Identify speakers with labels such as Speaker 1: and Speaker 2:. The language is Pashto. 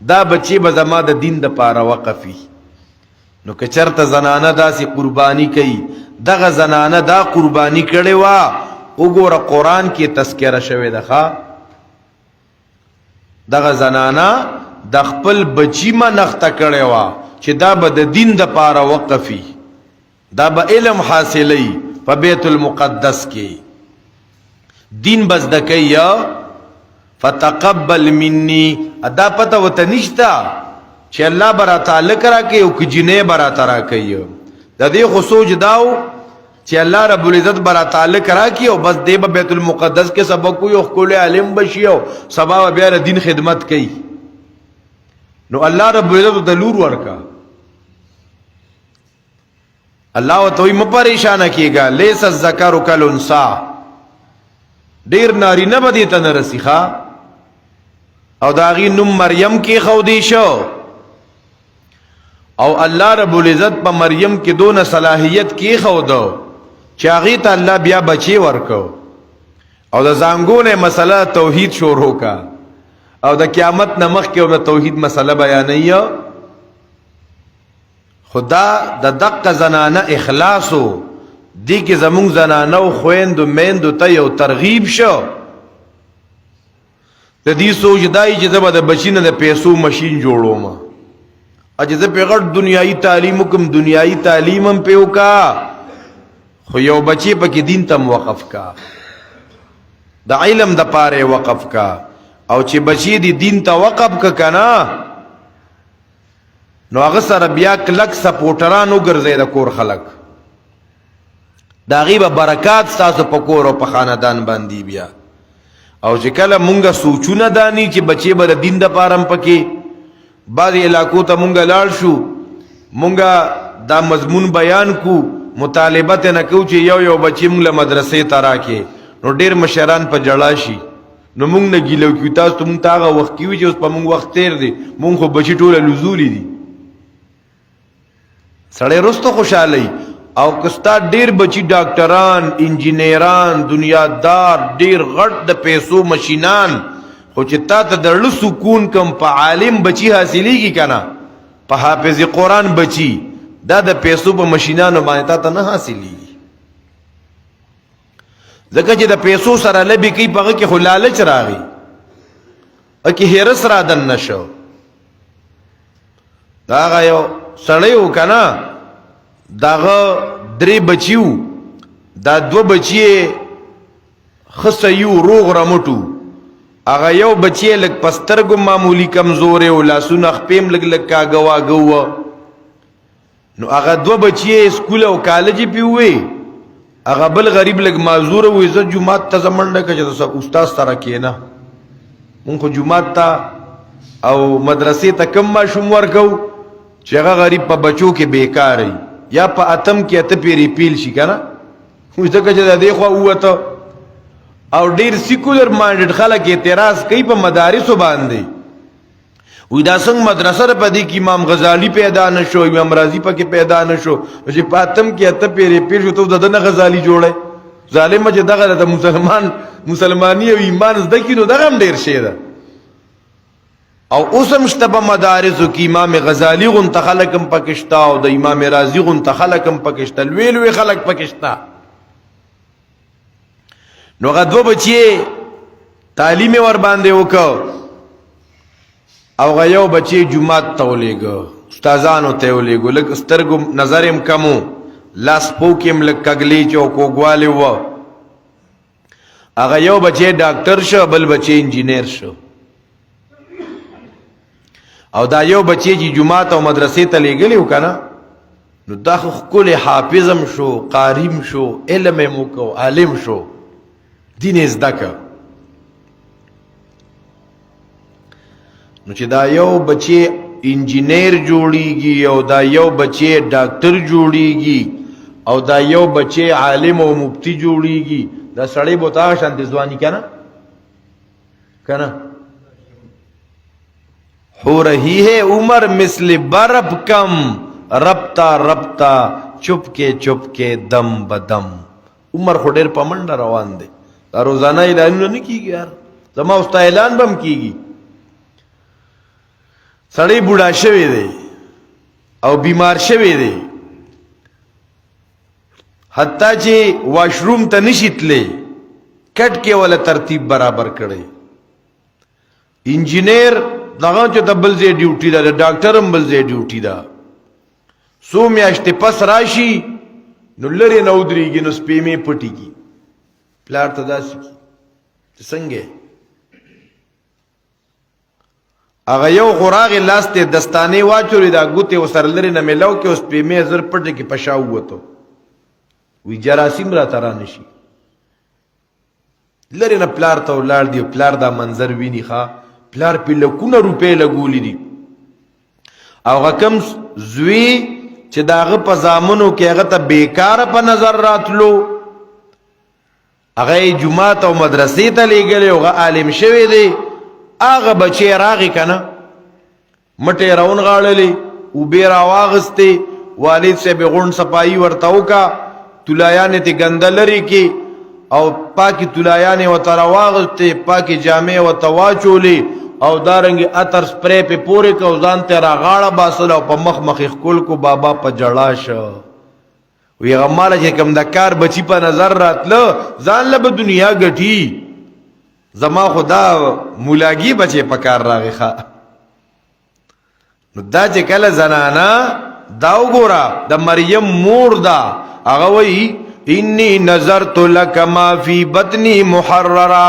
Speaker 1: دا بچی به زما د دین د پاره وقفي. نو که چرته زنانه داسې قربانی کوي، دغه زنانه دا قربانی کړې وه. وګوره قرآن کې تذکره شوې ده ښه، دغه زنانه د خپل بچی منښته کړې وه چې دا به د دین د پاره وقفي، دا به علم حاصلی په بیت المقدس کې، دین بس د کوي. فتقبل منی، ادا پته وته نشتا چې الله برا تعالی کرا کوي او که جنې برا ترا کوي. د دې خو سوچ داو چې الله رب العزت برا تعالی کرا کوي او بس دی به بیت المقدس کې سبق کوي او خپل عالم بشي او سبا بیا د دین خدمت کوي. نو الله رب العزت د لور ورکا، الله ته م پریشان کیږي. لیس الذکر کالانثى، ډیر نارینه به دې ته نه رسیخه او دا غي نوم مریم کې خودي شو. او الله رب العزت په مریم کې دون صلاحیت کې خودو چې هغه ته الله بیا بچي ورکو او د زنګونه مسله توحید شروع کا او د قیامت نمخ کې او د توحید مسله بیانې. خدا د دقه زنانه اخلاصو دی کې زمونږ زنانه او خويندو میندو ته یو ترغیب شو. د دې سوچ دای چې زما د بچینه د پیسو ماشين جوړوم، اجازه په غټ دنیایي تعلیم کوم، دنیایي تعلیم هم په وکا، خو یو بچی په کې دین ته وقف کا، د علم د پاره وقف کا. او چې بچی دی دین ته وقف ک کنا نو هغه سره بیا کلک سپورټرانو ګرځي د کور خلک، دا غیبه برکات تاسو په کور او په خاندان باندې بیا. او چې کله مونږه سوچونه دانی چې بچي به د دین د پارم پکې بعض علاقو ته مونږه لاړ شو، مونږه دا مضمون بیان کو، مطالبه نه کو چې یو بچی مونږ له مدرسې ته راکې، نو ډیر مشران په جړا شي. نو مونږ نه ګیلو کیو تاسو ته مونږ تاغه وخت کیو چې اوس په مونږ وخت تیر دی، مونږ خو بچی ټوله لزولی دي. سړی رستو خوشاله او کستا ډیر بچی ډاکټران، انجینیران، دنیادار، ډیر غټ د پیسو ماشینان، خو چې تا ته د سکون کم په عالم بچی حاصلېږي کنه، په حافظ قرآن بچی، دا د پیسو په ماشینانو باندې تا ته نه حاصلېږي. ځکه چې د پیسو سره لبي کوي په کې خو لالچ راغی، اکی هرس را دن نشو. دا یو سړی و کنه، داغه درې بچیو، دا دو بچی خسیو روغ رمټو، هغه یو بچی لک پسترګو معمولی کمزور او لاسونه خپم لګ کاګوا غو. نو هغه دو بچی سکول او کالج پیوي، هغه بل غریب لګ معذور و عزت جمعات ته زمنډه کړه چې استاد سره کېنه، مونږ جمعات ته او مدرسې ته کم ما شوم ورکو چې هغه غریب په بچو کې بیکاری یا په اتم کې اته پیری پیل شي کنه. خو ځکه چې د دې خو وته او ډیر سیکولر مایندډ خلک اعتراض کوي په مدارسو باندې، وې دا څنګه مدرسه په دې کې امام غزالی پیدا نشو، امام رازی پکې پیدا نشو، چې په اتم کې اته پیری پیل شو ته دنه غزالی جوړه ظالم چې دغه د مسلمانی او ایمان زده کینو دغه هم ډیر شی ده. او اوسم شتبه مدارسو کې امام غزالی غون تخلقم پکشتا او د امام رازی غون تخلقم پکشتا، لوی خلق پکشتا. نو غدو بچی تعلیم ور باندې وکاو او غيو بچی جمعات ته ولېګو، استادانو ته ولېګو، لکه سترګو نظرم کمو، لاس پوکم لکه کګلی چو کوګواله و. هغه یو بچی ډاکټر شو، بل بچی انجینیر شو، او دا یو بچی چې جمعات او مدرسې ته لېګلی و کنه، نو دا خو کل حافظم شو، قاریم شو، علم مو کو، عالم شو، دین زده که. نو چې دا یو بچی انجینیر جوړیږي او دا یو بچی ډاکټر جوړیږي او دا یو بچی عالم او مفتی جوړیږي، دا سړی بوتا شان د ځواني کنه کنه ہو رہی ہے عمر مثل برف کم، ربتا ربتا چپ کے دم بدم. عمر خو ډیر په منډه روان دی، دا روزانه اعلانونه نه کیږي یار، زما اوستا اعلان بم کیږي. سړی بوډا شوی دی او بیمار شوی دی حتی چې واشروم ته نشي تللی کټ کې ولا ترتیب برابر کړی انجینیر دغه چې د بل ځای ډیوټي ده د ډاکټر هم بل ځای ډیوټي ده څو میاشتې پس راشي نو لرې نه ودرېږي نو سپېمې پټېږي پلار ته داسې کي چې څنګه هغه یو غراغې لاس ته دستانې واچولې دا ګوتې ورسره لرې نه میلاو کې اوس سپېمې زر پټې کې په شا ووتو وی جراثیم راته رانشي لرې نه پلار ته ولاړ دی پلار دا منظر ویني ښه پلار پې لکونه روپۍ لګولي دي او هغه کوم زوی چې د هغه په زامنو کې هغه ته بیکاره په نظر راتلو هغه یې جومات او مدرسې ته لېږلی هغه عالم شوی دی هغه بچی راغی که نه مټې یې راونغاړلې اوبې راواغستې والد صاحب یې غونډ صفایي ورته وکړه تولایانې ته ګنده لرې کې او پاکې تولایانې ورته راواغستې پاکې جامې ورته واچولې او دارنګې عطر سپری پې پورې که او ځان ته یې راغاړه باسله او په مخ مخ یې ښکل کو بابا په جړا شه وی هغه ماله چې کوم د کار بچي په نظر راتله ځان له به دنیا ګټي زما خو دا مولاګي بچې په کار راغی ښه نو دا چې کله زنانه دا وګوره د مریم مور ده هغه وایي انی نظرت لک ما فی بطنی محررا